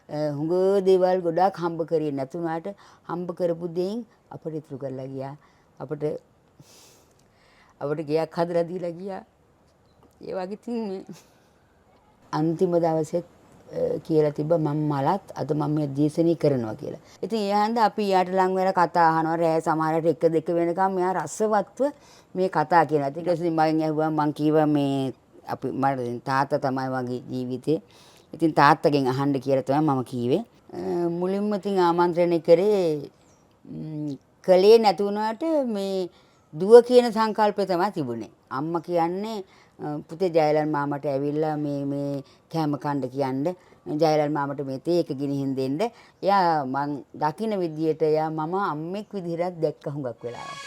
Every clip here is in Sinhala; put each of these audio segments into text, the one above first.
හුඟ දේවල් ගොඩාක් හම්බ කරේ නැතුණාට හම්බ කරපු දෙයින් අපිට ඉතුරු කරලා ගියා. අපිට ගයක් හදලා දීලා ගියා. ඒ වගේ තින් අන්තිම දවසේ කියලා තිබ්බ මම මලත් අද මම මේ දේශනේ කරනවා කියලා. ඉතින් ඒ හන්ද අපි යාට ලං වෙලා කතා අහනවා. රෑ සමහරට 1-2 වෙනකම් මෙයා රසවත්ව මේ කතා කියනවා. ඊට පස්සේ මගෙන් ඇහුවා මං කීවා මේ අපි මට තාත්තා තමයි වගේ ජීවිතේ. ඉතින් තාත්තගෙන් අහන්න කියලා තමයි මම කීවේ. මුලින්ම ඉතින් ආමන්ත්‍රණය කරේ කලේ නැති වුණාට මේ දුව කියන සංකල්පය තමයි තිබුණේ. අම්මා කියන්නේ පුතේ ජයලල් මාමට ඇවිල්ලා මේ කැම කණ්ඩ කියන්නේ ජයලල් මාමට මේ තේක ගිනිහින් දෙන්න. එයා මං දකින්න විදියට එයා මම අම්මෙක් විදිහට දැක්ක හුඟක් වෙලාවට.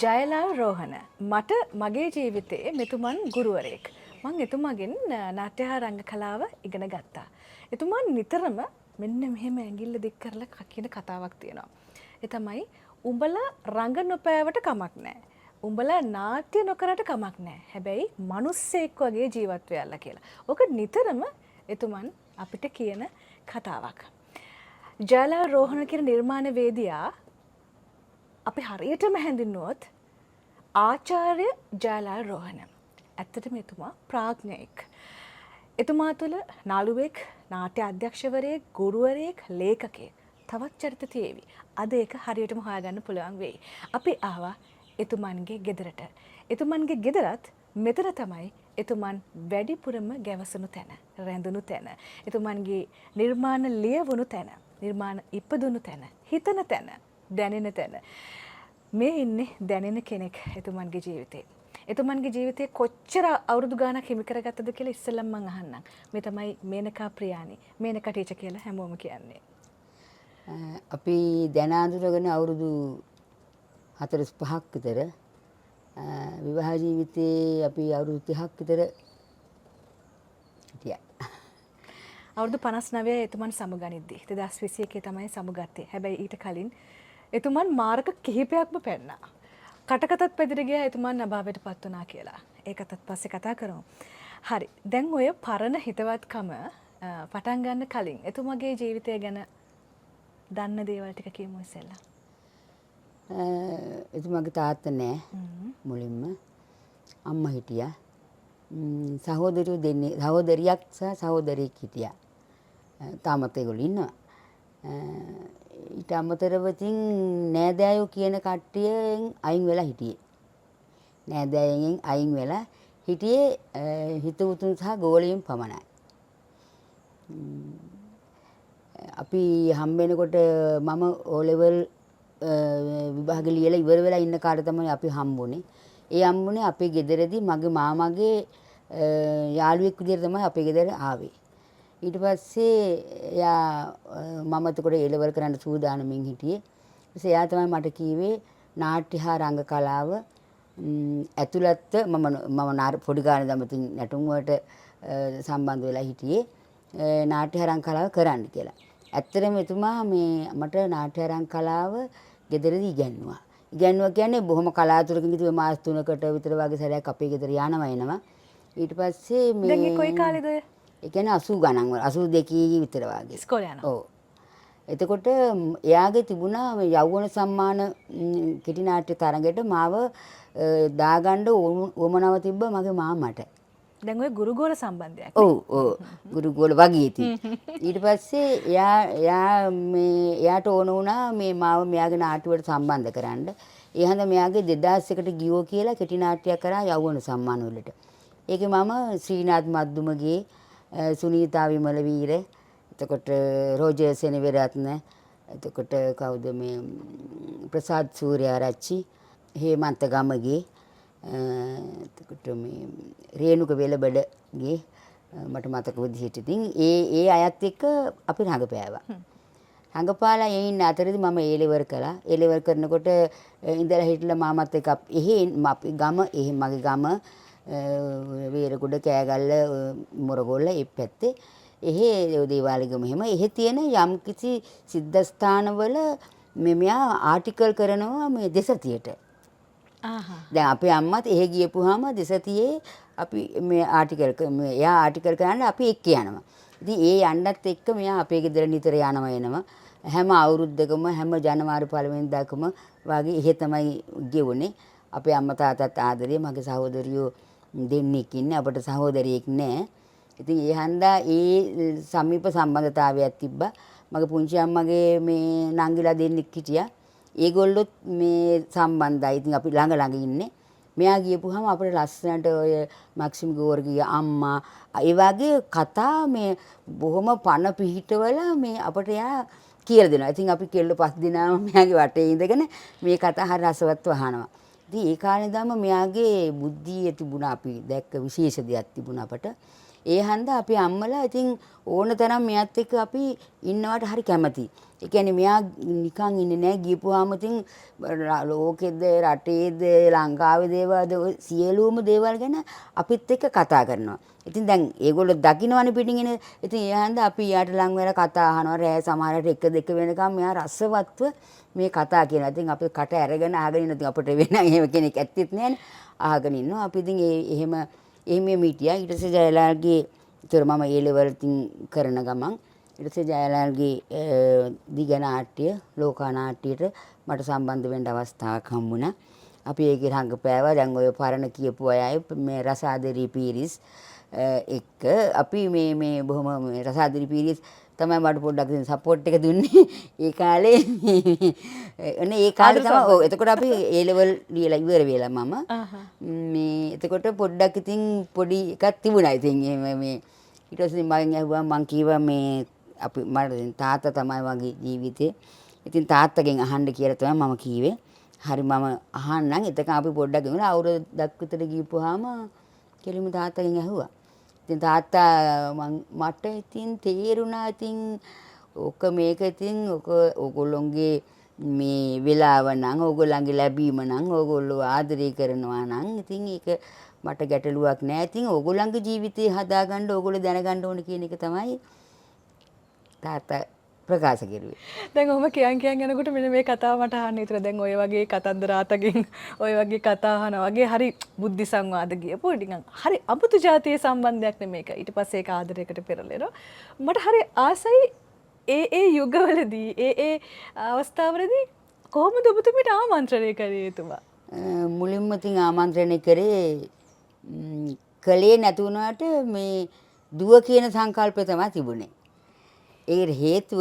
ජයලාල් රෝහණ මට මගේ ජීවිතයේ මෙතුමන් ගුරුවරයෙක්. මං එතුමාගෙන් නාට්‍ය හා රංග කලාව ඉගෙන ගත්තා. එතුමන් නිතරම මෙන්න මෙහෙම ඇඟිල්ල දික් කරලා කියන කතාවක් තියෙනවා. ඒ තමයි උඹලා රංග නොපෑවට කමක් නැහැ. උඹලා නාට්‍ය නොකරට කමක් නැහැ. හැබැයි මිනිස්සෙක් වගේ ජීවත් වෙයලා කියලා. ඔක නිතරම එතුමන් අපිට කියන කතාවක්. ජයලාල් රෝහණ කියන නිර්මාණවේදියා අපි හරියටම හැඳින්වුවොත් ආචාර්ය ජයලාල් රෝහණ. ඇත්තටම එතුමා ප්‍රඥෙක්. එතුමා තුළ නළුවෙක්, නාට්‍ය අධ්‍යක්ෂවරයෙක්, ගුරුවරයෙක්, ලේඛකයෙක් තවත් චරිත තියෙවි. අද ඒක හරියටම හොයාගන්න පුළුවන් වෙයි. අපි ආවා එතුමන්ගේ ගෙදරට. එතුමන්ගේ ගෙදරත් මෙතන තමයි එතුමන් වැඩිපුරම ගැවසුණු තැන, රැඳුණු තැන, එතුමන්ගේ නිර්මාණ ලියවුණු තැන, නිර්මාණ ඉපදුණු තැන, හිතන තැන, දැනෙන තැන. මේ ඉන්නේ දැනෙන කෙනෙක් එතුමන්ගේ ජීවිතේ. එතුමන්ගේ ජීවිතේ කොච්චර අවුරුදු ගාණක් හිමි කරගත්තද කියලා ඉස්සෙල්ලම මම අහන්නම්. මේ තමයි මේනකා ප්‍රියානි. මේනකා ටීචර් කියලා හැමෝම කියන්නේ. අපි දැන අඳුරගෙන අවුරුදු 45ක් විතර විවාහ ජීවිතේ අපි අවුරුදු 30ක් විතර හිටියා. අවුරුදු 59 එතුමන් සමුගනිද්දී 2021 තමයි සමුගත්තේ. හැබැයි ඊට කලින් එතුමන් මාර්ග කිහිපයක්ම පෙන්නා. කටකතත් පැදිර ගියා එතුමන් අභාවයට පත් වුණා කියලා. ඒකටත් පස්සේ කතා කරමු. හරි. දැන් ඔය පරණ හිතවත්කම පටන් ගන්න කලින් එතුමගේ ජීවිතය ගැන දන්න දේවල් ටික කියමු ඉස්සෙල්ලා. එතුමගේ තාත්තා නෑ මුලින්ම. අම්මා හිටියා. සහෝදරයෝ දෙන්නේ සහෝදරියක් සහ සහෝදරයෙක් හිටියා. තාමත් ඒගොල්ලෝ ඉන්නවා. ඊට අමතරව තින් නෑදෑයෝ කියන කට්ටියෙන් අයින් වෙලා හිටියේ. නෑදෑයන්ගෙන් අයින් වෙලා හිටියේ හිතවතුන් සහ ගෝලියන් පමණයි. අපි හම්බෙනකොට මම O level විභාග ලියලා ඉවර වෙලා ඉන්න කාලේ තමයි අපි හම්බුනේ. ඒ හම්බුනේ අපේ ගෙදරදී මගේ මාමගේ යාළුවෙක් විදිහට තමයි අපේ ගෙදර ආවේ. ඊට පස්සේ එයා මම එතකොට A level කරන්න සූදානමින් හිටියේ. ඊට එයා තමයි මට කිව්වේ නාට්‍ය හා රංග කලාව ඇතුළත මම පොඩි කාලේ ඉඳන් ඉතින් නැටුම් වලට සම්බන්ධ වෙලා හිටියේ. නාට්‍ය හා රංග කලාව කරන්න කියලා. ඇත්තටම එතුමා මේ මට නාට්‍ය හා රංග කලාව ගෙදරදී ඉගෙනුවා. ඉගෙනුවා කියන්නේ බොහොම කලාතුරකින් කිව්වේ මාස 3කට විතර වගේ සැරයක් අපේ ගෙදර යනවා එනවා. ඊට පස්සේ මේ දැන් ඒ කොයි කාලෙද ඔය? ඒ කියන්නේ 80 ගණන් වල 82 විතර වගේ. ඉස්කෝලේ යනවා. ඔව්. එතකොට එයාගේ තිබුණා මේ යෞවන සම්මාන කෙටි නාට්‍ය තරඟයට මාව දාගන්න උවමනාව තිබ්බ මගේ මාමට. දැන් ඔය ගුරුගෝල සම්බන්ධයක්. ඔව් ඔව් ගුරුගෝල වගේ ඉතින්. ඊට පස්සේ එයාට ඕන වුණා මේ මාව මෙයාගේ නාට්‍ය වලට සම්බන්ධ කරන්න. ඒ හන්ද මෙයාගේ 2001ට ගියෝ කියලා කෙටි නාට්‍යයක් කරා යෞවන සම්මාන වලට. ඒකේ මම ශ්‍රීනාත් මද්දුමගේ සුනීතා විමල වීර එතකොට රෝජර් සෙනවිරත්න එතකොට කවුද මේ ප්‍රසාද් සූර්යාරච්චි හේමන්ත ගමගේ එතකොට මේ රේණුක වෙලබඩගේ මට මතක විදිහට ඉතින් ඒ අයත් එක්ක අපි රඟපෑවා. රඟපාලා එයින් අතරේදී මම A level කළා. A level කරනකොට ඉඳලා හිටලා මාමත් එක්ක එහෙ අපි ගම එහෙ මගේ ගම වේරගොඩ කෑගල්ල මොරගොල්ල ඒ පැත්තේ එහෙ දේවාලිගම එහෙම එහෙ තියෙන යම්කිසි සිද්ධාස්ථානවල මෙයා ආටිකල් කරනවා මේ දෙසතියට. දැන් අපේ අම්මත් එහෙ ගියපුවාම දෙසතියේ අපි මේ එයා ආටිකල් කරන්න අපි එක්ක යනවා. ඉතින් ඒ යන්නත් එක්ක මෙයා අපේ ගෙදර නිතර යනවා එනවා. හැම අවුරුද්දකම හැම ජනවාරි 1 වෙනිදාකම වගේ එහෙ තමයි ගෙවුනේ. අපේ අම්මා තාත්තත් ආදරේ මගේ සහෝදරියෝ දෙන්නෙක් ඉන්නේ අපිට සහෝදරියෙක් නැහැ. ඉතින් ඒ හන්දා ඒ සමීප සම්බන්ධතාවයක් තිබ්බා. මගේ පුංචි අම්මගේ මේ නංගිලා දෙන්නෙක් හිටියා. ඒගොල්ලොත් මේ සම්බන්ධයි. ඉතින් අපි ළඟ ළඟ ඉන්නේ. මෙයා ගියපුවාම අපිට ලස්සනට ඔය මැක්සිම් ගෝර්ගිය අම්මා ඒ වගේ කතා මේ බොහොම පණ පිහිටවල මේ අපිට යා කියලා දෙනවා. ඉතින් අපි කෙල්ල 5 දිනාම මෙයාගේ වටේ ඉඳගෙන මේ කතා හරි රසවත්ව අහනවා. ඉතින් ඒ කාලේ ඉඳන්ම මෙයාගේ බුද්ධිය තිබුණා අපි දැක්ක විශේෂ දෙයක් තිබුණා අපට. ඒ හන්දා අපේ අම්මලා ඉතින් ඕන තරම් මෙයත් එක්ක අපි ඉන්නවට හරි කැමතියි. ඒ කියන්නේ මෙයා නිකන් ඉන්නේ නැහැ ගියපුවාම ඉතින් ලෝකෙද රටේද ලංකාවේ දේවල්ද සියලුම දේවල් ගැන අපිත් එක්ක කතා කරනවා. ඉතින් දැන් ඒගොල්ලෝ දකින්නවනේ පිටින් එන. ඉතින් ඒ හන්දා අපි යාට ලං වෙලා කතා අහනවා. රෑ සමහරට 1 2 වෙනකම් මෙයා රසවත්ව මේ කතා කියනවා. ඉතින් අපි කට අරගෙන අහගෙන ඉන්න. ඉතින් අපිට වෙන එහෙම කෙනෙක් ඇත්තෙත් නැහැනේ. අහගෙන ඉන්නවා. අපි ඉතින් එහෙම මීටියා. ඊට පස්සේ ජයලාල්ගේ ඒතර මම ඒ ලෙවල් ඉතින් කරන ගමන් ඊට පස්සේ ජයලාල්ගේ දිගනාට්‍ය ලෝකා නාට්‍යයට මට සම්බන්ධ වෙන්න අවස්ථාවක් හම්බුණා. අපි ඒකේ රංගපෑවා. දැන් ඔය පරණ කියපු අය මේ රසාදරි පීරිස් එක්ක අපි මේ බොහොම රසාදරි පීරිස් තමයි මට පොඩ්ඩක් සපෝට් එක දුන්නේ. ඒ කාලේ එනේ ඒ කාලේ තමයි ඔව් එතකොට අපි ඒ ලෙවල් ලියලා ඉවර වෙලා මම මේ එතකොට පොඩ්ඩක් ඉතින් පොඩි එකක් තිබුණා. ඉතින් මේ ඊට පස්සේ මගෙන් ඇහුවා මං කීවා මේ අපි මට තාත්තා තමයි වගේ ජීවිතේ. ඉතින් තාත්තගෙන් අහන්න කියලා තමයි මම කීවේ. හරි මම අහන්නම්. එතක අපි පොඩ්ඩක් ගිහලා අවුරුද්දක් විතර ගිහපුවාම කෙලිම තාත්තගෙන් ඇහුවා. ඉතින් තාත්තා මට ඉතින් තේරුණා ඉතින් ඔක මේක ඉතින් ඕගොල්ලෝගේ මේ වෙලාව නම් ඕගොල්ලන්ගේ ලැබීම නම් ඕගොල්ලෝ ආදරය කරනවා නම් ඉතින් ඒක මට ගැටලුවක් නෑ. ඉතින් ඕගොල්ලන්ගේ ජීවිතේ හදාගන්න ඕගොල්ලෝ දැනගන්න ඕන කියන එක තමයි තාත්තා ප්‍රකාශ කරුවේ. දැන් ඔහොම කියන් යනකොට මෙන්න මේ කතාව මට අහන්න විතර දැන් ඔය වගේ කතන්දර අතකින් ඔය වගේ කතා අහනවා වගේ හරි බුද්ධි සංවාද ගියපු නිකන් හරි අමුතු જાතියේ සම්බන්ධයක් නෙමේක. ඊට පස්සේ ඒක ආදරයකට පෙරලෙනවා. මට හරි ආසයි ඒ යුගවලදී ඒ අවස්ථාවලදී කොහොමද ඔබතුමීට ආමන්ත්‍රණය කරේ එතුමා? මුලින්ම තින් ආමන්ත්‍රණය කරේ කලේ නැති වුණාට මේ දුව කියන සංකල්පය තමයි තිබුණේ. ඒ හේතුව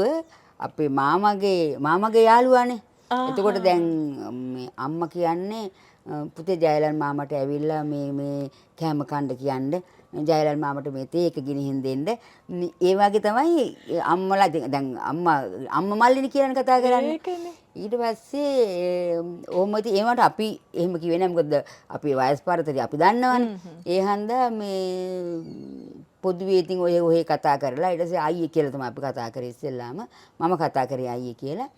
අපේ මාමගේ යාළුවානේ. එතකොට දැන් මේ අම්මා කියන්නේ පුතේ ජයලල් මාමට ඇවිල්ලා මේ කෑම කන්න කියන්න. ජයලල් මාමට මේ තේක ගිනිහින් දෙන්න. ඒ වගේ තමයි අම්මලා දැන් අම්මා මල්ලිනි කියන කතා කරන්නේ. ඊට පස්සේ ඕම ඉතින් ඒවට අපි එහෙම කිව්වේ නෑ. මොකද අපි වයස් පරතරය අපි දන්නවනේ. ඒ හන්දා මේ පොදුවේ ඉතින් ඔය කතා කරලා ඊට පස්සේ අයියේ කියලා තමයි අපි කතා කරේ ඉස්සෙල්ලාම. මම කතා කරේ අයියේ කියලා.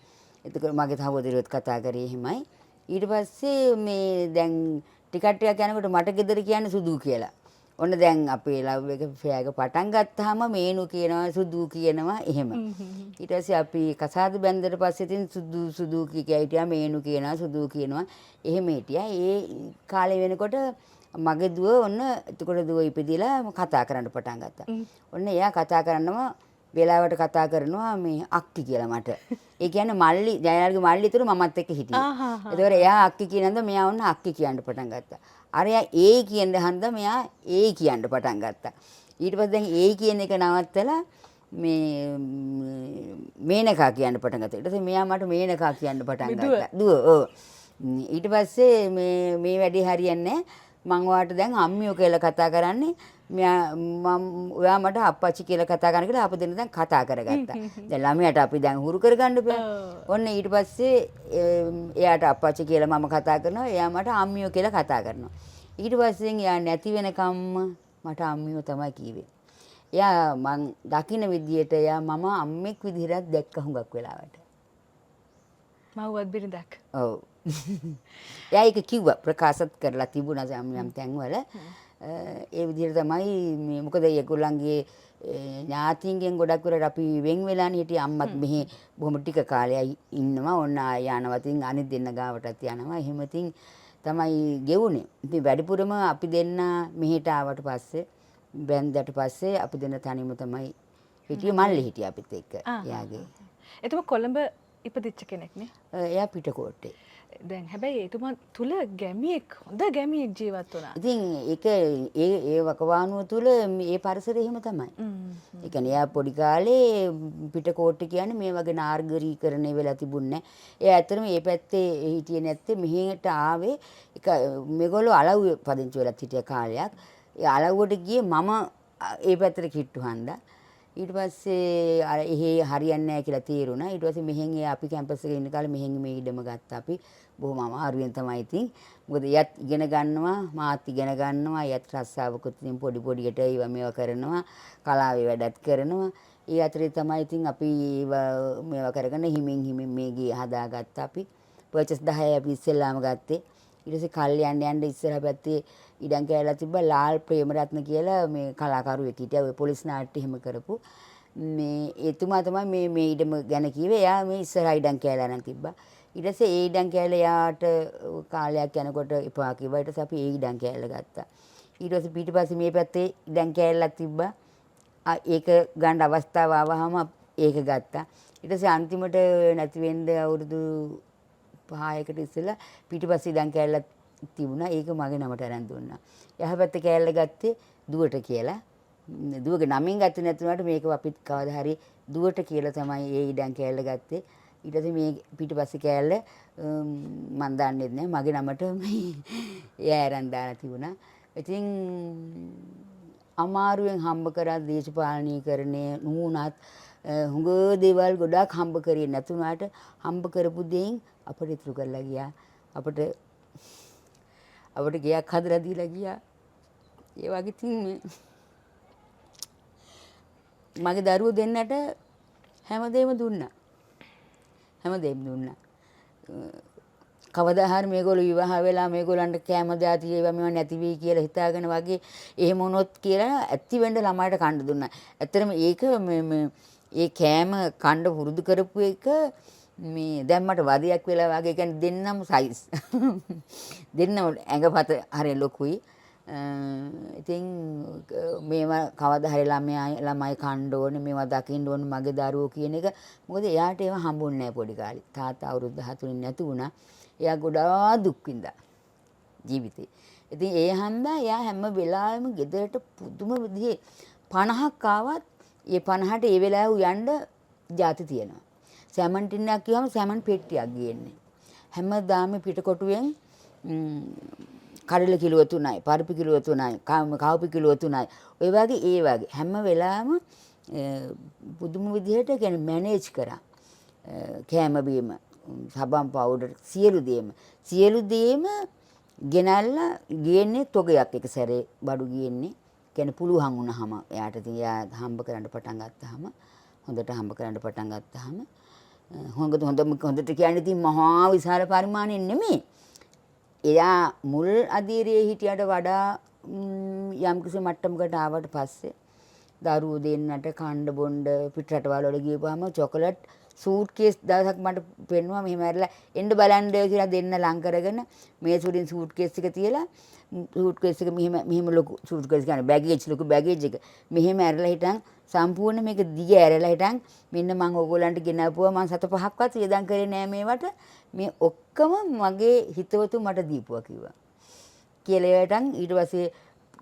එතකොට මගේ සහෝදරියොත් කතා කරේ එහෙමයි. ඊට පස්සේ මේ දැන් ටිකට් එකක් යනකොට මට ගෙදර කියන්නේ සුදු කියලා. ඔන්න දැන් අපේ ලව් එක ෆෙයාක පටන් ගත්තාම මේනු කියනවා සුදු කියනවා එහෙම. ඊට පස්සේ අපි කසාද බැන්දට පස්සේ ඉතින් සුදු කිය හිටියා මේනු කියනවා සුදු කියනවා එහෙම හිටියා. ඒ කාලේ වෙනකොට මගේ දුව ඔන්න එතකොට දුව ඉපදිලා කතා කරන්න පටන් ගත්තා. ඔන්න එයා කතා කරනම වෙලාවට කතා කරනවා මේ අක්කි කියලා මට. ඒ කියන්නේ මල්ලි ජයනාල්ගේ මල්ලි තුරු මමත් එක්ක හිටියේ. ඒතකොට එයා අක්කි කියනඳ මෙයා ඔන්න අක්කි කියන්න පටන් ගත්තා. අරයා ඒ කියන හන්ද මෙයා ඒ කියන්න පටන් ගත්තා. ඊට පස්සේ දැන් ඒ කියන එක නවත්තලා මේ මේනකා කියන්න පටන් ගත්තා. ඊට පස්සේ මෙයා මට මේනකා කියන්න පටන් ගත්තා. දුව ඔව්. ඊට පස්සේ මේ වැඩේ හරියන්නේ මං ඔයාට දැන් අම්මියෝ කියලා කතා කරන්නේ. ඔයා මට අප්පච්චි කියලා කතා කරන කියලා අපි දෙන්න දැන් කතා කරගත්තා. දැන් ළමයාට අපි දැන් හුරු කරගන්න බෑ. ඔන්න ඊට පස්සේ එයාට අප්පච්චි කියලා මම කතා කරනවා. එයා මට අම්මියෝ කියලා කතා කරනවා. ඊට පස්සේ එයා නැති වෙනකම්ම මට අම්මියෝ තමයි කිව්වේ. එයා මං දකින්න විදියට එයා මම අම්මෙක් විදිහට දැක්ක හුඟක් වෙලාවට. මව්වත් බිරිඳක්. ඔව්. එයා ඒක කිව්වා ප්‍රකාශත් කරලා තිබුණා යම් තැන්වල. ඒ විදිහට තමයි මේ මොකද ඒගොල්ලන්ගේ ඥාතියින්ගෙන් ගොඩක් වෙලාවට අපි වෙන් වෙලානේ හිටියේ. අම්මත් මෙහි බොහොම ටික කාලයක් ඉන්නවා. ඔන්න ආය යනවා. ඉතින් අනිත් දෙන්න ගාවටත් යනවා. එහෙම ඉතින් තමයි ගෙවුනේ. ඉතින් වැඩිපුරම අපි දෙන්න මෙහෙට ආවට පස්සේ බැන්දට පස්සේ අපි දෙන්න තනියම තමයි හිටියේ. මල්ලි හිටියා අපිත් එක්ක. එයාගේ. එතුම කොළඹ ඉපදිච්ච කෙනෙක්නේ. එයා පිටකොට්ටේ. දැන් හැබැයි එතුමා තුල ගැමියෙක් හොඳ ගැමියෙක් ජීවත් වුණා. ඉතින් ඒක ඒ වකවානුව තුල මේ පරිසරය එහෙම තමයි. ඒ කියන්නේ එයා පොඩි කාලේ පිටකොට්ටේ කියන්නේ මේ වගේ නාගරීකරණය වෙලා තිබුණේ නැහැ. එයා ඇත්තටම මේ පැත්තේ හිටියේ නැත්තේ මෙහෙට ආවේ මේගොල්ලෝ අලව්වේ පදිංචි වෙලත් හිටිය කාලයක්. ඒ අලව්වට ගියේ මම ඒ පැත්තට කිට්ටු හන්දා. ඊට පස්සේ අර එහෙ හරියන්නේ නැහැ කියලා තීරුණා. ඊට පස්සේ මෙහෙන් අපි කැම්පස් එකේ ඉන්න කාලේ මෙහෙන් මේ ඉඩම ගත්තා අපි. බොහොම අමාරුවෙන් තමයි ඉතින්. මොකද එයත් ඉගෙන ගන්නවා, මාත් ඉගෙන ගන්නවා. එයත් රස්සාවකුත් ඉතින් පොඩි පොඩියට ඒවා මේවා කරනවා. කලාවේ වැඩත් කරනවා. ඒ අතරේ තමයි ඉතින් අපි මේවා කරගෙන හිමින් මේ ගේ හදාගත්තා අපි. පර්චස් 10 අපි ඉස්සෙල්ලාම ගත්තේ. ඊට පස්සේ කල්යන්න යන්න ඉස්සරහ පැත්තේ ඉඩම් කෑල්ලක් තිබ්බා ලාල් ප්‍රේමරත්න කියලා මේ කලාකරුවෙක් හිටියා. ඔය පොලිස් නාට්‍ය එහෙම කරපු. මේ එතුමා තමයි මේ ඉඩම ගැන කිව්වේ. එයා මේ ඉස්සරහ ඉඩම් කෑල්ල නම් තිබ්බා. ඊට පස්සේ ඒ ඉඩම් කෑල්ල යාට කාලයක් යනකොට එපා කිව්වා. ඊට පස්සේ අපි ඒ ඉඩම් කෑල්ල ගත්තා. ඊට පස්සේ පිටිපස්සේ මේ පැත්තේ ඉඩම් කෑල්ලක් තිබ්බා. ඒක ගන්න අවස්ථාව ආවහම ඒක ගත්තා. ඊට පස්සේ අන්තිමට නැති වෙන්න අවුරුදු 5කට ඉස්සෙල්ලා පිටිපස්සේ ඉඩම් කෑල්ලක් තිබුණා. ඒක මගේ නමට අරන් දුන්නා. යහපැත්ත කෑල්ල ගත්තේ දුවට කියලා. දුවගේ නමින් ගත්තේ නැතුණාට මේක අපිත් කවදා හරි දුවට කියලා තමයි ඒ ඉඩම් කෑල්ල ගත්තේ. ඊට පස්සේ මේ පිටිපස්සේ කෑල්ල මන් දන්නේ නැහැ. මගේ නමට එයා අරන් දාලා තිබුණා. ඉතින් අමාරුවෙන් හම්බ කරා දේශපාලනීකරණය නුනත් හුඟ දේවල් ගොඩාක් හම්බ කරේ නැතුණාට හම්බ කරපු දෙයින් අපිට ඉතුරු කරලා ගියා. අපිට ගයක් හදලා දීලා ගියා. ඒ වගේ තින් මගේ දරුවෝ දෙන්නට හැමදේම දුන්නා. කවදා හරි මේගොල්ලෝ විවාහ වෙලා මේගොල්ලන්ට කැම දාති ඒවා මේවා නැති වෙයි කියලා හිතාගෙන වගේ එහෙම වුණොත් කියලා ඇත්ති වෙන්න ළමයිට කන්න දුන්නා. ඇත්තටම ඒක ඒ කෑම කන්න පුරුදු කරපු එක මේ දැන් මට වදයක් වෙලා වගේ කියන්නේ දෙන්නම සයිස්. දෙන්නම ඇඟපත හරිය ලොකුයි. ඉතින් මේවා කවදා හරි ළමයි කන්න ඕනේ මේවා දකින්න ඕනේ මගේ දරුවෝ කියන එක. මොකද එයාට ඒවා හම්බුන්නේ නැහැ පොඩි කාලේ. තාත්තා අවුරුදු 13 නැති වුණා. එයා ගොඩාක් දුක් විඳා ජීවිතේ. ඉතින් ඒ හන්දා එයා හැම වෙලාවෙම ගෙදරට පුදුම විදිහේ 50ක් ආවත් ඒ 50ට ඒ වෙලාව යන්න ಜಾති තියෙනවා. සැමන් ටින්නක් කියවම සැමන් පෙට්ටියක් ගේන්නේ. හැමදාම පිටකොටුවෙන් කඩල කිලෝ 3යි, පරිප්පු කිලෝ 3යි, කවුපි කිලෝ 3යි. ඔය වගේ ඒ වගේ හැම වෙලාවෙම පුදුම විදිහට කියන්නේ මැනේජ් කරා. කෑම බීම, සබන් පවුඩර් සියලු දේම ගෙනල්ලා ගේන්නේ තොගයක් එක සැරේ බඩු ගේන්නේ. කියන්නේ පුළුවන් වුණාම එයාට ඉතින් එයා හම්බ කරන්න පටන් ගත්තාම හොඳට හොඳට කියන්නේ ඉතින් මහා විශාල පරිමාණයක් නෙමෙයි. එයා මුල් අධීරයේ හිටියට වඩා යම්කිසි මට්ටමකට ආවට පස්සේ දරුවෝ දෙන්නට කණ්ඩ බොණ්ඩ පිටරටවල වල ගියපුවාම චොකලට් සූට් කේස් දවසක් මට පෙන්නුවා මෙහෙම ඇරලා එන්න බලන්න කියලා දෙන්න ලං කරගෙන මේ සුරින් සූට් කේස් එක තියලා සූට් කේස් එක මෙහෙම ලොකු සූට් කේස් කියන්නේ බෑගේජ් ලොකු බෑගේජ් එක මෙහෙම ඇරලා හිටන් සම්පූර්ණ මේක දිග ඇරලා හිටන් මෙන්න මම ඕගොල්ලන්ට ගෙනාවුවා මම 7-5ක්වත් වියදම් කරේ නෑ මේවට මේ ඔක්කොම මගේ හිතවතු මට දීපුවා කිව්වා කියලා ඒවටන් ඊට පස්සේ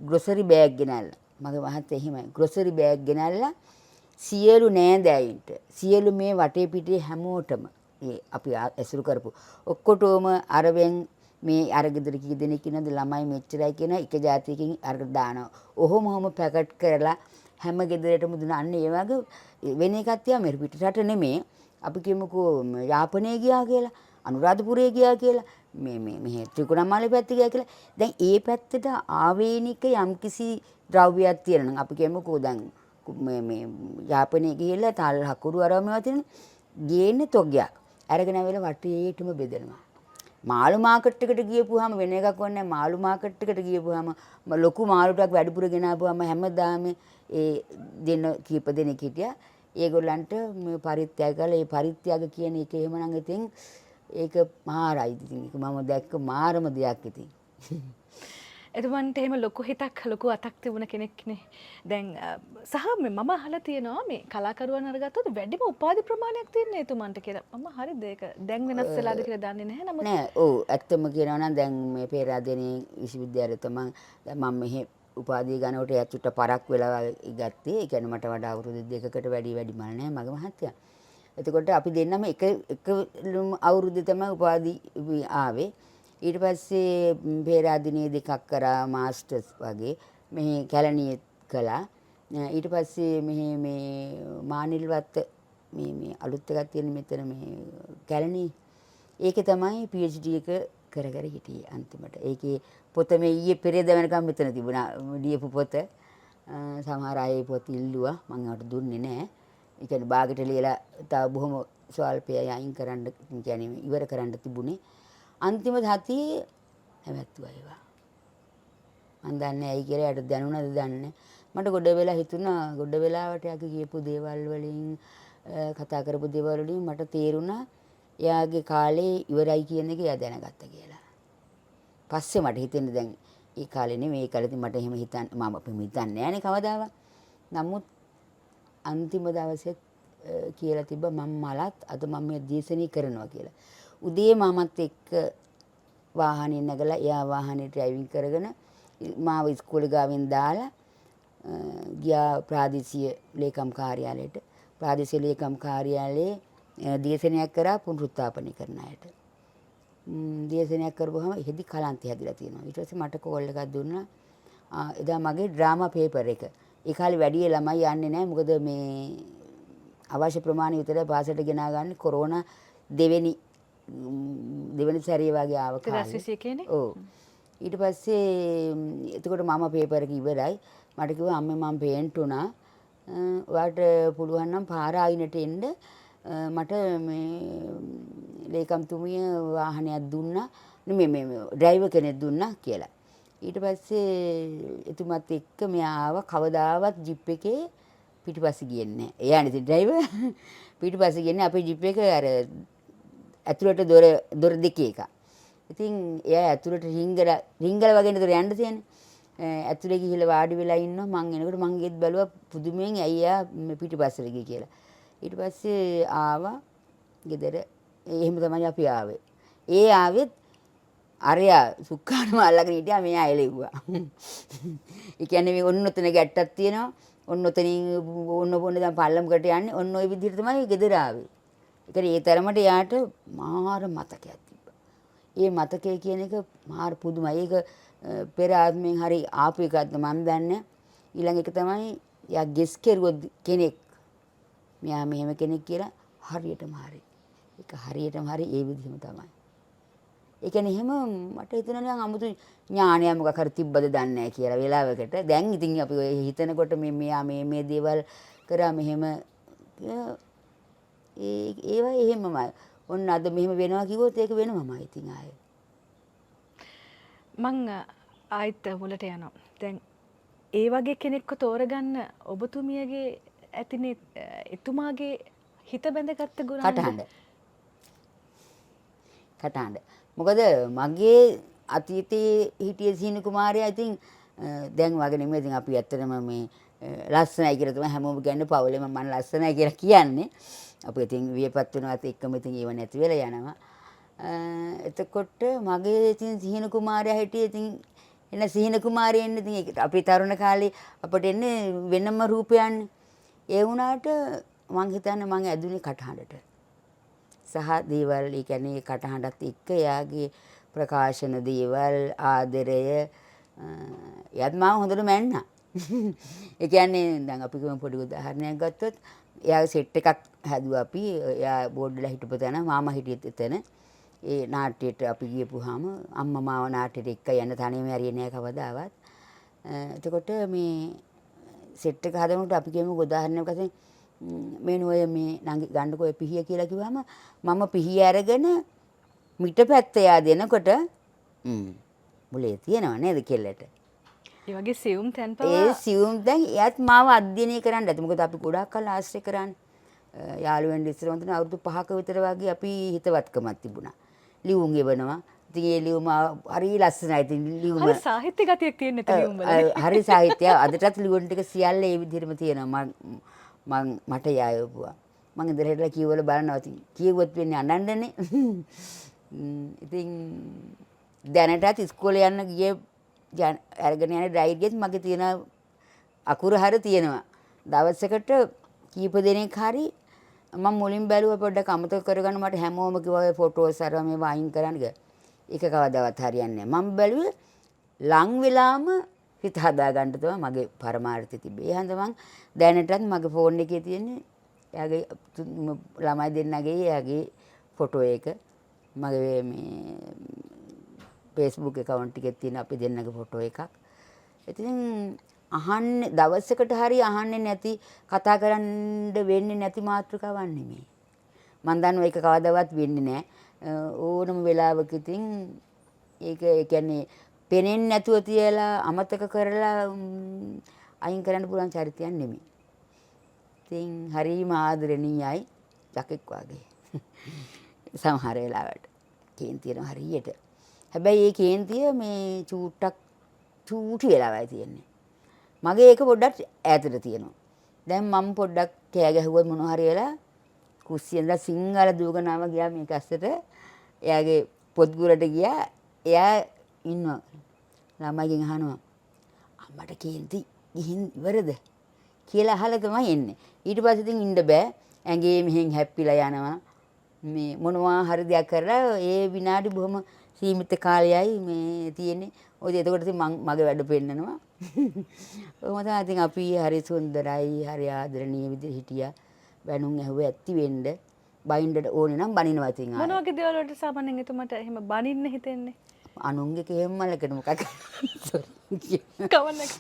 ග්‍රොසරි බෑග් ගෙනල්ලා මගේ මහත්තයා එහෙමයි ග්‍රොසරි බෑග් ගෙනල්ලා සියලු නෑදෑයින්ට සියලු මේ වටේ පිටේ හැමෝටම ඒ අපි ඇසුරු කරපු ඔක්කොටම අරවෙන් මේ අර ගෙදර කී දෙනෙක් ඉන්නද ළමයි මෙච්චරයි කියන එක જાතියකින් අර දානවා. ඔහොම පැකට් කරලා හැම ගෙදරටම දුන්නා. අන්න ඒ වගේ වෙන එකක් තියා මෙරි පිටරට නෙමෙයි. අපි කියමුකෝ යාපනයේ ගියා කියලා, අනුරාධපුරයේ ගියා කියලා, මේ ත්‍රිකුණාමලේ පැත්තේ ගියා කියලා. දැන් ඒ පැත්තට ආවේනික යම්කිසි ද්‍රව්‍යයක් තියෙනවා. අපි කියමුකෝ දැන් මේ යාපනයේ ගිහලා තල් හකුරු අරවමවා තියෙන ගේන්නේ තොගයක්. අරගෙන ආවෙලා වටේටම බෙදනවා. මාළු මාකට් එකට ගියපුවාම වෙන එකක් වන්නේ මාළු මාකට් එකට ගියපුවාම ලොකු මාළු ටිකක් වැඩිපුර ගෙනාවුවාම හැමදාම ඒ දෙන කීප දෙනෙක් හිටියා. ඒගොල්ලන්ට මේ පරිත්‍යාග කළා. ඒ පරිත්‍යාග කියන එක එහෙමනම් ඉතින් ඒක මාරයි ඉතින්. ඒක මම දැක්ක මාරම දෙයක් ඉතින්. එතුමන්ට එහෙම ලොකු හිතක් ලොකු අතක් තිබුණ කෙනෙක්නේ. දැන් සහ මම අහලා තියෙනවා මේ කලාකරුවන් අරගත්තොත් වැඩිම උපාධි ප්‍රමාණයක් තියෙන එතුමන්ට කියලා. මම හරිද ඒක දැන් වෙනස් වෙලාද කියලා දන්නේ නැහැ. නමුත් නෑ ඔව් ඇත්තම කියනවා නම් දැන් මේ පේරාදෙණිය විශ්වවිද්‍යාලය තමයි දැන් මම මෙහි උපාධිය ගන්නකොට ඇතුට පරක් වෙලා ගත්තේ. ඒ කියන්නේ මට වඩා අවුරුදු දෙකකට වැඩිමල් නෑ මගේ මහත්තයා. එතකොට අපි දෙන්නම එක අවුරුද්ද තමයි උපාධි ආවේ. ඊට පස්සේ පේරාදෙණිය දෙකක් කරා මාස්ටර්ස් වගේ මෙහි කැලණියේ කළා. ඊට පස්සේ මෙහි මේ මානිල්වත් මේ අලුත් එකක් තියෙන මෙතන මේ කැලණියේ ඒකේ තමයි PhD එක කර හිටියේ අන්තිමට. ඒකේ පොත මේ ඊයේ පෙරේද වෙනකම් මෙතන තිබුණා. ලියපු පොත. සමහර අය පොත ඉල්ලුවා. මම ඒකට දුන්නේ නැහැ. ඒ කියන්නේ බාගෙට ලියලා තව බොහොම ස්වල්පය අයින් කරන්න කියන්නේ ඉවර කරන්න තිබුණේ. අන්තිම සතියේ නැවැත්තුවා ඒවා. මම දන්නේ ඇයි කියලා යට දැනුණාද දන්නේ. මට ගොඩ වෙලා හිතුණා ගොඩ වෙලාවට යකි කියපු දේවල් වලින් කතා කරපු දේවල් වලින් මට තේරුණා එයාගේ කාලේ ඉවරයි කියන එක එයා දැනගත්තා කියලා. පස්සේ මට හිතෙන්නේ දැන් ඒ කාලේ නෙමෙයි ඒ කාලෙදි මට එහෙම මම හිතන්නේ නෑනේ කවදාවත්. නමුත් අන්තිම දවසේ කියලා තිබ්බ මම මලත් අද මම මේ දේශනේ කරනවා කියලා. උදේ මමත් එක්ක වාහනේ නැගලා එයා වාහනේ ඩ්‍රයිවිං කරගෙන මාව ඉස්කෝලේ ගාවෙන් දාලා ගියා ප්‍රාදේශීය ලේකම් කාර්යාලයට. ප්‍රාදේශීය ලේකම් කාර්යාලයේ දේශනයක් කරා පුනරුත්ථාපනය කරන අයට. දේශනයක් කරපුවාම එහෙදි කලන්තය හැදිලා තියෙනවා. ඊට පස්සේ මට කෝල් එකක් දුන්නා. එදා මගේ ඩ්‍රාමා පේපර් එක. ඒ කාලේ වැඩි ළමයි යන්නේ නැහැ. මොකද මේ අවශ්‍ය ප්‍රමාණය විතරයි පාසලට ගෙනා ගන්න කොරෝනා දෙවෙනි සැරේ වගේ ආව කාලේ. 2021 නේ. ඔව්. ඊට පස්සේ එතකොට මම පේපර් එක ඉවරයි. මට කිව්වා අම්මේ මම පේන්ට් උනා. ඔයාලට පුළුවන් නම් පාර ආයිනට එන්න මට මේ ලේකම්තුමිය වාහනයක් දුන්නා. මේ ඩ්‍රයිවර් කෙනෙක් දුන්නා කියලා. ඊට පස්සේ එතුමත් එක්ක මෙයා ආව කවදාවත් ජිප් එකේ පිටිපස්සේ ගියේ නැහැ. එයානේ ඉතින් ඩ්‍රයිවර්. පිටිපස්සේ ගියේ අපේ ජිප් එක අර ඇතුළට දොර දෙකේ එක. ඉතින් එයා ඇතුළට රිංගල වගේ නේද යන්න තියෙන්නේ. ඇතුළේ ගිහිල්ලා වාඩි වෙලා ඉන්නවා මං එනකොට මං ගෙත් බැලුවා පුදුමයෙන් ඇයියා පිටිපස්සට ගියේ කියලා. ඊට පස්සේ ආවා ගෙදර. එහෙම තමයි අපි ආවේ. ඒ ආවෙත් අරයා සුක්කානම අල්ලගෙන හිටියා මෙයා එළෙව්වා. ඒ කියන්නේ මේ ඔන්න ඔතන ගැට්ටක් තියෙනවා. ඔන්න ඔතනින් ඔන්න දැන් පල්ලමකට යන්නේ. ඔන්න ওই විදිහට තමයි ගෙදර ආවේ. ඒ කියන්නේ ඒ තරමට යාට මාර මතකයක් තිබ්බා. ඒ මතකය කියන එක මාර පුදුමයි. ඒක පෙර ආත්මෙන් හරි ආපු එකක්ද මම දන්නේ. ඊළඟ එක තමයි යා ගෙස් කෙරුවොත් කෙනෙක් මෙයා මෙහෙම කෙනෙක් කියලා හරියටම හරි. ඒක හරියටම හරි ඒ විදිහම තමයි. ඒ කියන්නේ එහෙම මට හිතෙනවා නිකන් 아무තු ඥානයක් මොකක් හරි තිබ්බද දන්නේ නැහැ කියලා වෙලාවකට. දැන් ඉතින් අපි ඔය හිතනකොට මෙයා මේ දේවල් කරා මෙහෙම ඒවා එහෙමමයි. ඔන්න අද මෙහෙම වෙනවා කිව්වොත් ඒක වෙනවමයි ඉතින් ආයේ. මං ආයිත් මුලට යනවා. දැන් ඒ වගේ කෙනෙක්ව තෝරගන්න ඔබතුමියගේ ඇතිනේ එතුමාගේ හිත බැඳගත්ත ගුණ කටහඬ. මොකද මගේ අතීතයේ හිටිය සීනි කුමාරයා ඉතින් දැන් වගේ නෙමෙයි. ඉතින් අපි ඇත්තටම මේ ලස්සනයි කියලා තමයි හැමෝම කියන්නේ පවුලේම මම ලස්සනයි කියලා කියන්නේ. අපි ඉතින් වියපත් වෙනවත් එක්කම ඉතින් ඒව නැති වෙලා යනවා. එතකොට මගේ ඉතින් සීනි කුමාරයා හිටියේ ඉතින් එන සීනි කුමාරයෙන්න ඉතින් අපේ තරුණ කාලේ අපිට එන්නේ වෙනම රූපයන්නේ. ඒ වුණාට මං හිතන්නේ මං ඇදුනේ කටහඬට. සහ දේවල් ඒ කියන්නේ කටහඬත් එක්ක එයාගේ ප්‍රකාශන දේවල් ආදරය එයාත් මාව හොඳට මැන්නා. ඒ කියන්නේ දැන් අපි කියමු පොඩි උදාහරණයක් ගත්තොත් එයාගේ සෙට් එකක් හැදුවා අපි. එයා බෝඩ් වල හිටපු තැන මාමා හිටියෙත් එතන. ඒ නාට්‍යයට අපි ගියපුවාම අම්මා මාව නාට්‍යයට එක්ක යන්න තනියම ඇරියේ නෑ කවදාවත්. එතකොට මේ සෙට් එක හදනකොට අපි කියමු උදාහරණයක් වශයෙන් මේ නෝය මේ නංගි ගන්නකෝ පිහිය කියලා කිව්වම මම පිහිය අරගෙන මිටපැත්ත යා දෙනකොට මුලේ තියෙනව නේද කෙල්ලට. ඒ වගේ සියුම් තැන් ඒ සියුම් දැන් එයාත් මාව අධ්‍යයනය කරන්න ඇති. මොකද අපි ගොඩාක් කල් ආශ්‍රය කරන්නේ. යාළු වෙන්න ඉස්සර වන්දන අවුරුදු 5ක විතර වගේ අපි හිතවත්කමක් තිබුණා. ලියුම් එවනවා. ඉතින් ඒ ලියුම හරි ලස්සනයි. ඉතින් ලියුම හරි සාහිත්‍ය ගතියක් තියෙන නැති ලියුම් වල. හරි සාහිත්‍ය අදටත් ලියුම් ටික සියල්ල ඒ විදිහටම තියෙනවා. මට යායුවා. මම ඉඳලා හිටලා කියවල බලනවා. ඉතින් කියවුවත් වෙන්නේ අඬන්නනේ. ඉතින් දැනටත් ඉස්කෝලේ යන්න ගියේ අරගෙන යන ඩ්‍රයිව් ගියත් මගේ තියෙන අකුරු හරිය තියෙනවා. දවසකට කීප දෙනෙක් හරි මම මුලින් බැලුවා පොඩ්ඩක් අමතක කරගන්න මට හැමෝම කිව්වා ෆොටෝස් අරවා මේවා අයින් කරන්න කියලා. ඒක කවදාවත් හරියන්නේ නැහැ. මම බැලුවේ ලං වෙලාම හිත හදා ගන්න තමයි මගේ පරමාර්ථය තිබේ. ඒ හන්ද මං දැනටත් මගේ ෆෝන් එකේ තියෙන්නේ එයාගේ ළමයි දෙන්නගේ එයාගේ ෆොටෝ එක. මගේ මේ Facebook account එකේ තියෙන අපි දෙන්නගේ ෆොටෝ එකක්. ඉතින් අහන්නේ දවසකට හරි අහන්නේ නැති කතා කරන්න වෙන්නේ නැති මාතෘකාවක් නෙමෙයි. මම දන්නවා ඒක කවදාවත් වෙන්නේ නැහැ. ඕනම වෙලාවක ඉතින් ඒක ඒ කියන්නේ පෙනෙන්නේ නැතුව තියලා අමතක කරලා අයින් කරන්න පුළුවන් චරිතයක් නෙමෙයි. ඉතින් හරිම ආදරණීයයි යකෙක් වගේ. සමහර වෙලාවට කේන්තියන හරියට. හැබැයි ඒ කේන්තිය මේ චූටි වෙලාවයි තියෙන්නේ. මගේ ඒක පොඩ්ඩක් ඈතට තියෙනවා. දැන් මම පොඩ්ඩක් කෑ ගැහුවොත් මොන හරි වෙලා කුස්සියෙන්ද සිංහල දුවගෙනම ගියා මේක ඇස්සට. එයාගේ පොත් ගුරට ගියා. එයා ඉන්නවා. ළමයිගෙන් අහනවා අම්මට කේන්ති ගිහින් ඉවරද කියලා අහලා තමයි එන්නේ. ඊට පස්සේ ඉතින් ඉන්න බෑ. ඇඟේ මෙහෙන් හැප්පිලා යනවා. මේ මොනවා හරි දෙයක් කරලා ඒ විනාඩි බොහොම සීමිත කාලයයි මේ තියෙන්නේ. ඔය එතකොට ඉතින් මගේ වැඩ පෙන්නනවා. කොහොම තමයි ඉතින් අපි හරි සුන්දරයි හරි ආදරණීය විදිහට හිටියා. බැනුම් ඇහුවේ ඇත්ති වෙන්න බයින්ඩට ඕනේ නම් බනිනවා ඉතින් ආයෙ. මොන වගේ දේවල් වලට සාමාන්‍යයෙන් එතුමට එහෙම බනින්න හිතෙන්නේ? අනුන්ගේ කෙහෙම්මලකට මොකක් කවන්නක.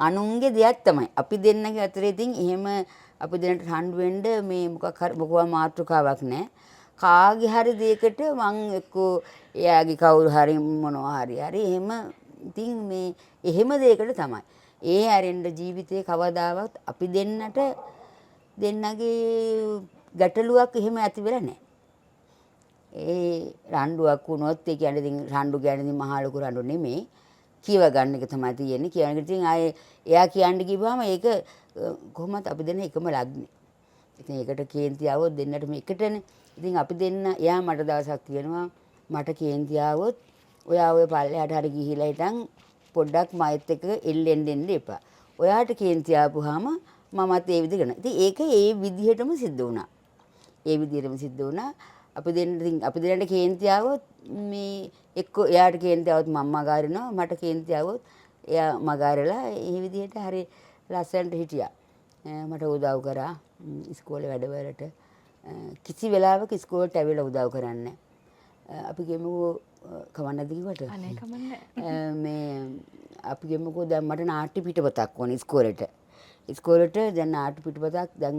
අනුන්ගේ දෙයක් තමයි. අපි දෙන්නගේ අතරේ ඉතින් එහෙම අපි දෙන්නට රණ්ඩු වෙන්න මේ මොකක් මාතෘකාවක් නැහැ. කාගේ හරි දෙයකට මං එක්කෝ එයාගේ කවුරු හරි මොනවා හරි එහෙම ඉතින් මේ එහෙම දෙයකට තමයි. ඒ හැරෙන්න ජීවිතේ කවදාවත් අපි දෙන්නගේ ගැටලුවක් එහෙම ඇති වෙලා නැහැ. ඒ රණ්ඩුවක් වුණොත් ඒ කියන්නේ ඉතින් රණ්ඩු කියන්නේ ඉතින් මහා ලොකු රණ්ඩු නෙමෙයි. කියව ගන්න එක තමයි තියෙන්නේ. කියවන එක ඉතින් ආයේ එයා කියන්න කිව්වම ඒක කොහොමද අපි දෙන්න එකම ලග්නේ. ඉතින් ඒකට කේන්ති ආවොත් දෙන්නටම එකටනේ. ඉතින් අපි දෙන්න එයා මට දවසක් කියනවා මට කේන්ති ආවොත් ඔයා ඔය පල්ලෙහාට හරි ගිහිලා හිටන් පොඩ්ඩක් මයිත් එක්ක එල්ලෙන්න දෙන්න එපා. ඔයාට කේන්ති ආපුවාම මමත් ඒ විදිහට. ඉතින් ඒක ඒ විදිහටම සිද්ධ වුණා. ඒ විදිහටම සිද්ධ වුණා. අපි දෙන්නට කේන්ති ආවොත් මේ එක්ක එයාට කේන්ති ආවොත් මම මගාරිනවා මට කේන්ති ආවොත් එයා මගාරලා ඒ විදිහට හරි ලස්සනට හිටියා. මට උදව් කරා ඉස්කෝලේ වැඩවලට. කිසි වෙලාවක ඉස්කෝලේට ඇවිල්ලා උදව් කරන්නේ අපි ගියමුකෝ කවන්නද කිව්වට අනේ කමන්නේ. මේ අපි ගියමුකෝ දැන් මට නාට්‍ය පිටපතක් ඕනේ ඉස්කෝලේට. ඉස්කෝලේට දැන් නාට්‍ය පිටපතක් දැන්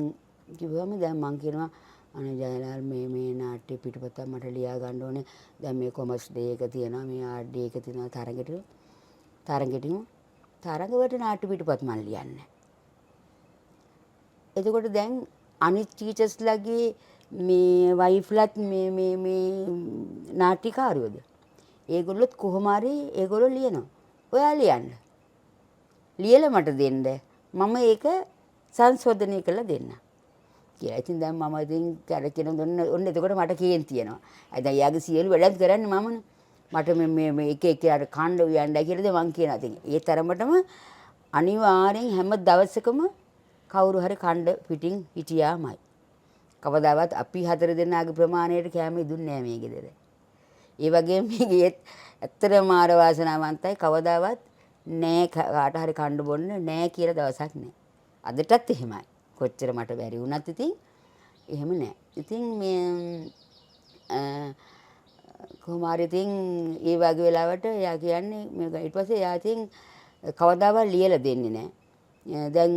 කිව්වම දැන් මං කියනවා අනේ ජයලාල් මේ නාට්‍ය පිටපතක් මට ලියා ගන්න ඕනේ. දැන් මේ කොමර්ස් ඩේ එක තියෙනවා මේ ආර්ට් ඩේ එක තියෙනවා තරඟවට නාට්‍ය පිටපත් මම ලියන්නේ. එතකොට දැන් අනිත් ටීචර්ස්ලාගේ මේ වයිෆ්ලත් මේ නාටිකාරියෝද ඒගොල්ලොත් කොහොම හරි ඒගොල්ලෝ ලියනවා. ඔයා ලියන්න. ලියලා මට දෙන්න. මම ඒක සංශෝධනය කරලා දෙන්න. කියලා. ඉතින් දැන් මම ඉතින් කරගෙන ඔන්න එතකොට මට කේන්ති එනවා. දැන් යාගේ සියලු වැඩත් කරන්නේ මමනේ. මට මේ එක අර කණ්ඩ උයන්ඩයි කියලාද මං කියනවා. ඉතින් ඒ තරමටම අනිවාර්යෙන් හැම දවසකම කවුරු හරි කණ්ඩ පිටින් හිටියාමයි. කවදාවත් අපි හතර දෙනාගේ ප්‍රමාණයට කැම ඉදුන්නේ නැහැ මේ ගෙදර. ඒ වගේම මේ ගෙත් ඇත්තටම මාර වාසනාවන්තයි. කවදාවත් නෑ කාට හරි කණ්ඩ බොන්න නෑ කියලා දවසක් නෑ. අදටත් එහෙමයි. කොච්චර මට බැරි වුණත් ඉතින් එහෙම නෑ. ඉතින් මේ කොහොම හරි ඉතින් ඒ වගේ වෙලාවට එයා කියන්නේ මේ ඊට පස්සේ එයා ඉතින් කවදාවත් ලියලා දෙන්නේ නෑ. දැන්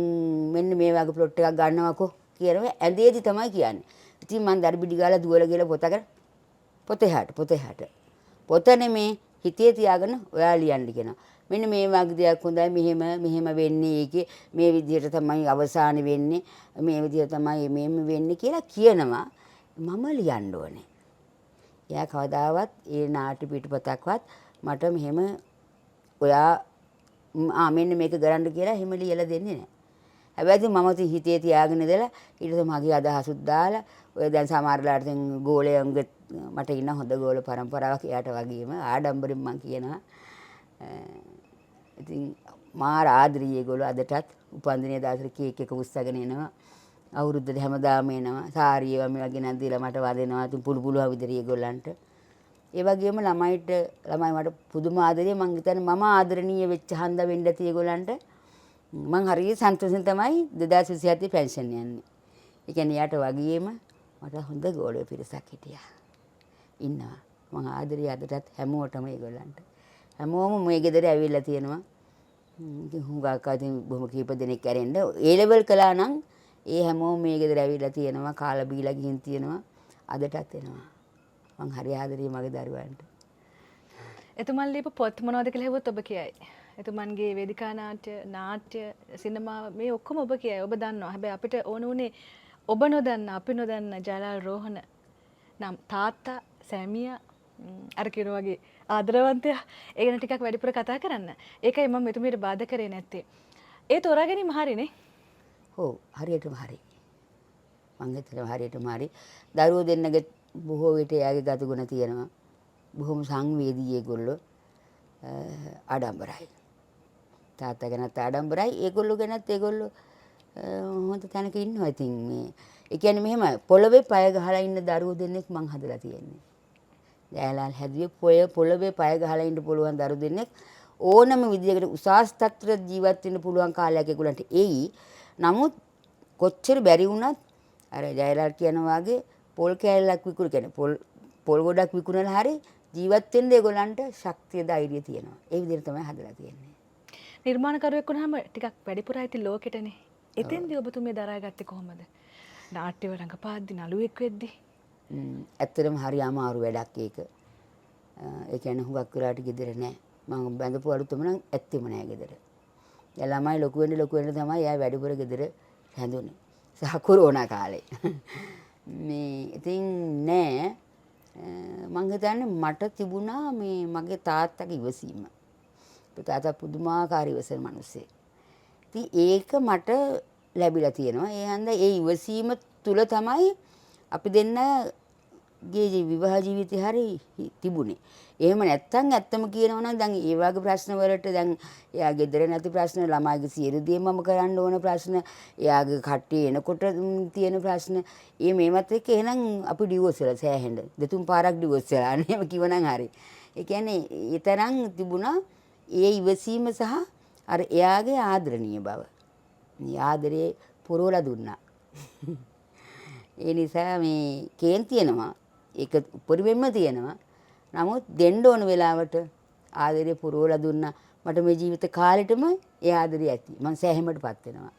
මෙන්න මේ වගේ ප්ලොට් එකක් ගන්නවකෝ කියනවා ඇඳේදි තමයි කියන්නේ. ඉතින් මම දරබිඩි ගාලා දුවලා ගිහලා පොත එහාට. පොත නෙමේ හිතේ තියාගෙන ඔයා ලියන්න කියනවා. මෙන්න මේ වගේ දෙයක් හොඳයි මෙහෙම වෙන්නේ ඒකේ මේ විදිහට තමයි අවසාන වෙන්නේ මේ විදිහට තමයි මෙහෙම වෙන්නේ කියලා කියනවා මම ලියන්න ඕනේ. එයා කවදාවත් ඒ නාට්‍ය පිටපතක්වත් මට මෙහෙම ඔයා මෙන්න මේක කරන්න කියලා එහෙම ලියලා දෙන්නේ නැහැ. හැබැයි ඉතින් මම ඉතින් හිතේ තියාගෙන ඉඳලා ඊට පස්සේ මගේ අදහසුත් දාලා ඔය දැන් සමහරලාට දැන් ගෝලයන්ගේ මට ඉන්න හොඳ ගෝල පරම්පරාවක් එයාට වගේම ආඩම්බරෙන් මම කියනවා. ඉතින් මාර ආදරී ඒගොල්ලෝ අදටත් උපන්දිනේ දවසට කේක් එක උස්සගෙන එනවා. අවුරුද්දට හැමදාම එනවා. සාරිය වගේ ගෙනත් දීලා මට වදිනවා. ඉතින් පුළු පුළුවන් විදිහට ඒගොල්ලන්ට. ඒ වගේම ළමයි මට පුදුම ආදරේ මං හිතන්නේ මම ආදරණීය වෙච්ච හන්ද වෙන්න ඇති ඒගොල්ලන්ට. මං හරිය සන්තෝෂෙන් තමයි 2027 පෙන්ෂන් යන්නේ. ඒ කියන්නේ යාට වගේම මට හොඳ ගෝලයෝ පිරිසක් හිටියා. ඉන්නවා. මං ආදරේ අදටත් හැමෝටම ඒගොල්ලන්ට. හැමෝම මේ ගෙදර ඇවිල්ලා තියෙනවා. ඉතින් හුඟක් අය බොහොම කීප දෙනෙක් ඇරෙන්න ඒ ලෙවල් කළා නම් ඒ හැමෝම මේ ගෙදර ඇවිල්ලා තියෙනවා කාලා බීලා ගිහින් තියෙනවා අදටත් එනවා. මං හරි ආදරේ මගේ දරුවන්ට. එතුමන් ලියපු පොත් මොනවද කියලා හෙව්වොත් ඔබ කියයි. එතුමන්ගේ වේදිකා නාට්‍ය සිනමා මේ ඔක්කොම ඔබ කියයි. ඔබ දන්නවා. හැබැයි අපිට ඕන උනේ ඔබ නොදන්න අපි නොදන්න ජයලාල් රෝහණ නම් තාත්තා සැමියා අර කියන වගේ ආදරවන්තයා ඒ ගැන ටිකක් වැඩිපුර කතා කරන්න. ඒකයි මම මෙතුමියට බාධා කරේ නැත්තේ. ඒ තෝරා ගැනීම හරිනේ. ඔව් හරියටම හරි. මං හිතනවා හරියටම හරි. දරුවෝ දෙන්නගේ බොහෝ විට එයාගේ ගතිගුණ තියෙනවා. බොහොම සංවේදී ඒගොල්ලෝ ආඩම්බරයි. තාත්තා ගැනත් ආඩම්බරයි. ඒගොල්ලෝ ගැනත් ඒගොල්ලෝ හොඳ තැනක ඉන්නවා. ඉතින් මේ ඒ කියන්නේ මෙහෙම පොළවේ පය ගහලා ඉන්න දරුවෝ දෙන්නෙක් මං හදලා තියෙන්නේ. ජයලාල් හැදුවේ පොළවේ පය ගහලා ඉන්න පුළුවන් දරුවෝ දෙන්නෙක් ඕනම විදියකට උසස් තත්ත්වයක ජීවත් වෙන්න පුළුවන් කාලයක් ඒගොල්ලන්ට එයි. නමුත් කොච්චර බැරි වුණත් අර ජයලාල් කියන වාගේ පොල් කෑල්ලක් විකුණ කියන්නේ පොල් ගොඩක් විකුණලා හරි ජීවත් වෙන්න ඒගොල්ලන්ට ශක්තිය ධෛර්යය තියෙනවා. ඒ විදිහට තමයි හදලා තියෙන්නේ. නිර්මාණකරුවෙක් වුණාම ටිකක් වැඩිපුර ඇති ලෝකෙටනේ. එතෙන්දී ඔබතුමිය දරාගත්තේ කොහොමද? නාට්‍යව රංගපාද්දි නළුවෙක් වෙද්දි. ඇත්තටම හරි අමාරු වැඩක් ඒක. ඒ කියන්නේ හුඟක් වෙලාට ගෙදර නෑ. මම බඳපු අලුතම නම් ඇත්තෙම නෑ ගෙදර. දැන් ළමයි ලොකු වෙන්න තමයි එයා වැඩිපුර ගෙදර හැදුනේ. සහ කොරෝනා කාලේ. මේ ඉතින් නෑ මං හිතන්නේ මට තිබුණා මේ මගේ තාත්තගේ ඉවසීම. තාත්තා පුදුමාකාර ඉවසන මිනිස්සෙක්. ඉතින් ඒක මට ලැබිලා තියෙනවා. ඒ හන්ද ඒ ඉවසීම තුල තමයි අපි දෙන්නගේ විවාහ ජීවිතේ හරි තිබුණේ. එහෙම නැත්තම් ඇත්තම කියනවා නම් දැන් ඒ වගේ ප්‍රශ්න වලට දැන් එයා ගෙදර නැති ප්‍රශ්න ළමයිගේ සියලු දේ මම කරන්න ඕන ප්‍රශ්න එයාගේ කට්ටිය එනකොට තියෙන ප්‍රශ්න මේවත් එක්ක එහෙනම් අපි ඩිවෝස් වෙලා සෑහෙන්න දෙතුන් පාරක් ඩිවෝස් වෙලා අනේම කිව්වනම් හරි. ඒ කියන්නේ ඒ තරම් තිබුණා ඒ ඉවසීම සහ අර එයාගේ ආදරණීය බව. මේ ආදරේ පුරවලා දුන්නා. ඒ නිසා මේ කේන් තියෙනවා ඒක උපරිමෙන්ම තියෙනවා. නමුත් දෙන්න ඕන වෙලාවට ආදරේ පුරවලා දුන්නා. මට මේ ජීවිත කාලෙටම ඒ ආදරේ ඇති. මම සෑහීමටපත් වෙනවා.